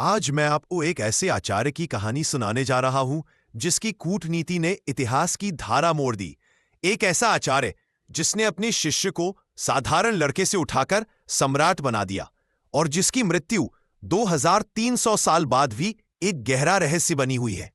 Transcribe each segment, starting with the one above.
आज मैं आपको एक ऐसे आचार्य की कहानी सुनाने जा रहा हूं जिसकी कूटनीति ने इतिहास की धारा मोड़ दी। एक ऐसा आचार्य जिसने अपने शिष्य को साधारण लड़के से उठाकर सम्राट बना दिया और जिसकी मृत्यु 2300 साल बाद भी एक गहरा रहस्य बनी हुई है।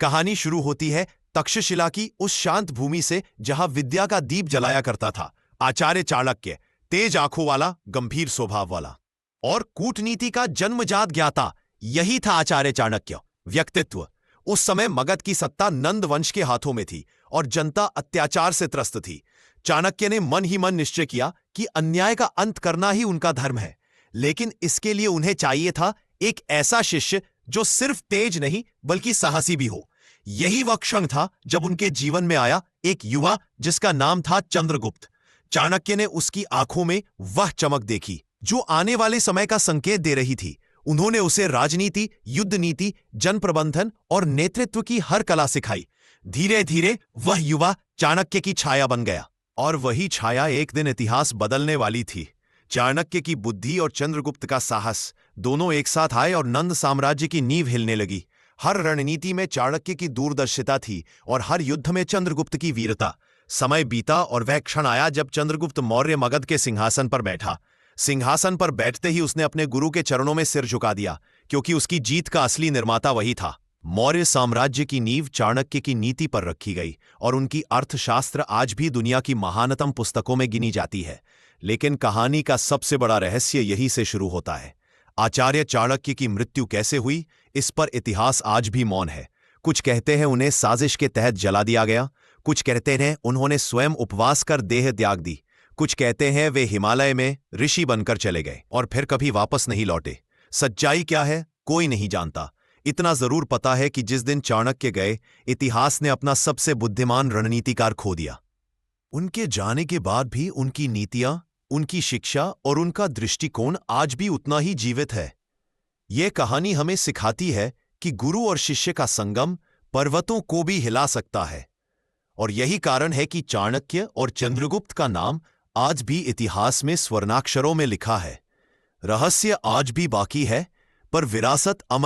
कहानी शुरू होती है तक्षशिला की उस शांत भूमि से जहां विद्या का दीप जलाया करता था आचार्य चाणक्य, तेज आंखों वाला, गंभीर स्वभाव वाला और कूटनीति का जन्मजात ज्ञाता। यही था आचार्य चाणक्य। व्यक्तित्व। उस समय मगध की सत्ता नंद वंश के हाथों में थी और जनता अत्याचार से त्रस्त थी। चाणक्य ने मन ही मन निश्चय किया कि अन्याय का अंत करना ही उनका धर्म है, लेकिन इसके लिए उन्हें चाहिए था एक ऐसा शिष्य जो सिर्फ तेज नहीं बल्कि साहसी भी हो। यही वह क्षण था जब उनके जीवन में आया एक युवा जिसका नाम था चंद्रगुप्त। चाणक्य ने उसकी आंखों में वह चमक देखी जो आने वाले समय का संकेत दे रही थी। उन्होंने उसे राजनीति, युद्ध नीति, जन प्रबंधन और नेतृत्व की हर कला सिखाई। धीरे धीरे वह युवा चाणक्य की छाया बन गया और वही छाया एक दिन इतिहास बदलने वाली थी। चाणक्य की बुद्धि और चंद्रगुप्त का साहस दोनों एक साथ आए और नंद साम्राज्य की नींव हिलने लगी। हर रणनीति में चाणक्य की दूरदर्शिता थी और हर युद्ध में चंद्रगुप्त की वीरता। समय बीता और वह क्षण आया जब चंद्रगुप्त मौर्य मगध के सिंहासन पर बैठा। सिंहासन पर बैठते ही उसने अपने गुरु के चरणों में सिर झुका दिया, क्योंकि उसकी जीत का असली निर्माता वही था। मौर्य साम्राज्य की नींव चाणक्य की नीति पर रखी गई और उनकी अर्थशास्त्र आज भी दुनिया की महानतम पुस्तकों में गिनी जाती है। लेकिन कहानी का सबसे बड़ा रहस्य यही से शुरू होता है। आचार्य चाणक्य की मृत्यु कैसे हुई, इस पर इतिहास आज भी मौन है। कुछ कहते हैं उन्हें साजिश के तहत जला दिया गया, कुछ कहते हैं उन्होंने स्वयं उपवास कर देह त्याग दी, कुछ कहते हैं वे हिमालय में ऋषि बनकर चले गए और फिर कभी वापस नहीं लौटे। सच्चाई क्या है कोई नहीं जानता। इतना जरूर पता है कि जिस दिन चाणक्य गए, इतिहास ने अपना सबसे बुद्धिमान रणनीतिकार खो दिया। उनके जाने के बाद भी उनकी नीतियां, उनकी शिक्षा और उनका दृष्टिकोण आज भी उतना ही जीवित है। यह कहानी हमें सिखाती है कि गुरु और शिष्य का संगम पर्वतों को भी हिला सकता है। और यही कारण है कि चाणक्य और चंद्रगुप्त का नाम आज भी इतिहास में स्वर्णाक्षरों में लिखा है। रहस्य आज भी बाकी है, पर विरासत अमर